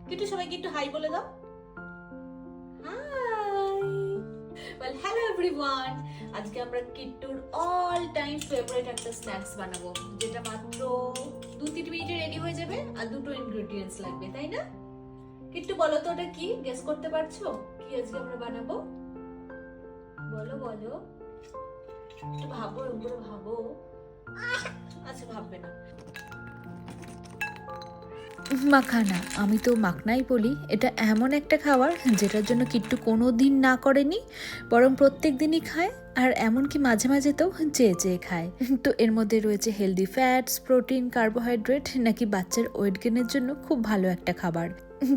কিট্টু সবাইকে একটু হাই বলে দাও। হাই। ওয়েল হ্যালো এভরিওয়ান, আজকে আমরা কিট্টুর অল টাইম ফেভারিট একটা স্ন্যাক্স বানাবো, যেটা মাত্র 2-3 মিনিটে রেডি হয়ে যাবে আর দুটো ইনগ্রেডিয়েন্টস লাগবে, তাই না? কিট্টু বলো তো ওটা কি, গেস করতে পারছো কি আজকে আমরা বানাবো? বলো বলো, একটু ভাবো, এগুলো ভাবো। আচ্ছা ভাববে না। মাখানা, আমি তো মাখনাই বলি। এটা এমন একটা খাবার যেটার জন্য কিট্টু কোনো দিন না করেনি, বরং প্রত্যেক দিনই খায়, আর এমনকি মাঝে মাঝে তো চেয়ে চেয়ে খায়। তো এর মধ্যে রয়েছে হেলদি ফ্যাটস, প্রোটিন, কার্বোহাইড্রেট, নাকি বাচ্চার ওয়েট গেনের জন্য খুব ভালো একটা খাবার।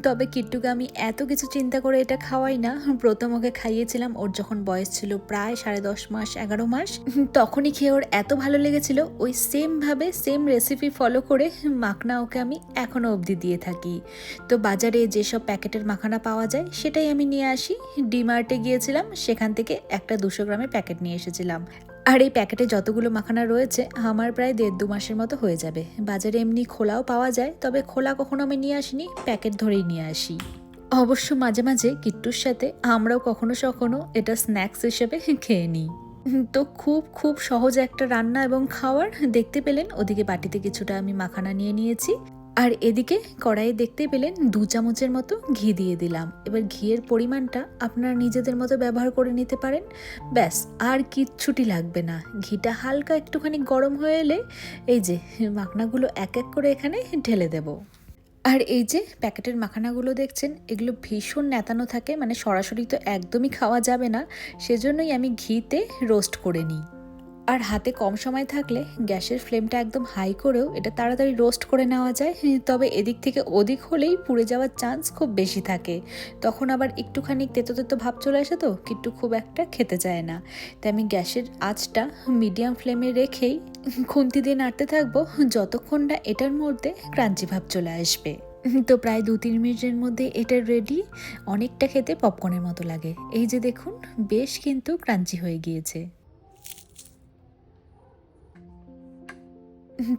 তবে কিট্টুকে আমি এত কিছু চিন্তা করে এটা খাওয়াই না। প্রথম ওকে খাইয়েছিলাম ওর যখন বয়স ছিল প্রায় 10.5 মাস, 11 মাস। তখনই খেয়ে ওর এত ভালো লেগেছিল, ওই সেমভাবে সেম রেসিপি ফলো করে মাখনা ওকে আমি এখনও অবধি দিয়ে থাকি। তো বাজারে যেসব প্যাকেটের মাখানা পাওয়া যায় সেটাই আমি নিয়ে আসি। ডিমার্টে গিয়েছিলাম, সেখান থেকে একটা 200 গ্রামের প্যাকেট নিয়ে এসেছিলাম। আর এই প্যাকেটে যতগুলো মাখানা রয়েছে আমার প্রায় 1.5-2 মাসের মতো হয়ে যাবে। বাজারে এমনি খোলাও পাওয়া যায়, তবে খোলা কখনো আমি নিয়ে আসিনি, প্যাকেট ধরেই নিয়ে আসি। অবশ্য মাঝে মাঝে কিট্টুর সাথে আমরাও কখনো কখনো এটা স্ন্যাক্স হিসেবে খেয়ে নিই। তো খুব খুব সহজ একটা রান্না এবং খাওয়ার। দেখতে পেলেন ওদিকে বাটিতে কিছুটা আমি মাখানা নিয়ে নিয়েছি, আর এদিকে কড়াইয়ে দেখতে পেলেন 2 চামচের মতো ঘি দিয়ে দিলাম। এবার ঘিয়ের পরিমাণটা আপনারা নিজেদের মতো ব্যবহার করে নিতে পারেন। ব্যাস, আর কিচ্ছুটি লাগবে না। ঘিটা হালকা একটুখানি গরম হয়ে এলে এই যে মাখনাগুলো এক এক করে এখানে ঢেলে দেব। আর এই যে প্যাকেটের মাখানাগুলো দেখছেন, এগুলো ভীষণ নেতানো থাকে, মানে সরাসরি তো একদমই খাওয়া যাবে না, সেজন্যই আমি ঘিতে রোস্ট করে নিই। আর হাতে কম সময় থাকলে গ্যাসের ফ্লেমটা একদম হাই করেও এটা তাড়াতাড়ি রোস্ট করে নেওয়া যায়। তবে এদিক থেকে ওদিক হলেই পুড়ে যাওয়ার চান্স খুব বেশি থাকে, তখন আবার একটুখানি তেতো তেতো ভাব চলে আসে, তো কিট্টু খুব একটা খেতে চায় না। তাই আমি গ্যাসের আঁচটা মিডিয়াম ফ্লেমে রেখেই খুন্তি দিয়ে নাড়তে থাকবো যতক্ষণ না এটার মধ্যে ক্রাঞ্চি ভাব চলে আসবে। তো প্রায় 2-3 মিনিটের মধ্যে এটা রেডি। অনেকটা খেতে পপকর্নের মতো লাগে। এই যে দেখুন, বেশ কিন্তু ক্রাঞ্চি হয়ে গিয়েছে।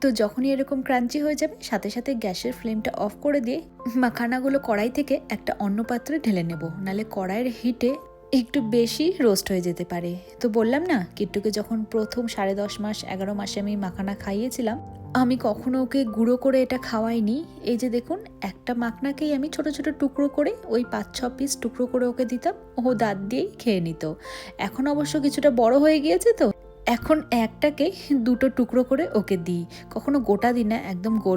তো যখনই এরকম ক্রাঞ্চি হয়ে যাবে, সাথে সাথে গ্যাসের ফ্লেমটা অফ করে দিয়ে মাখানাগুলো কড়াই থেকে একটা অন্য পাত্রে ঢেলে নেব, নাহলে কড়াইয়ের হিটে একটু বেশি রোস্ট হয়ে যেতে পারে। তো বললাম না, কিট্টুকে যখন প্রথম 10.5 মাস, 11 মাসে আমি মাখানা খাইয়েছিলাম, আমি কখনো ওকে গুঁড়ো করে এটা খাওয়াইনি। এই যে দেখুন, একটা মাখনাকেই আমি ছোট ছোট টুকরো করে ওই 5-6 পিস টুকরো করে ওকে দিতাম, ও দাঁত দিয়েই খেয়ে নিত। এখন অবশ্য কিছুটা বড় হয়ে গিয়েছে, তো এখন একটাকে 2টো টুকরো করে ওকে দিই, কখনো গোটা দিই না, একদম গোল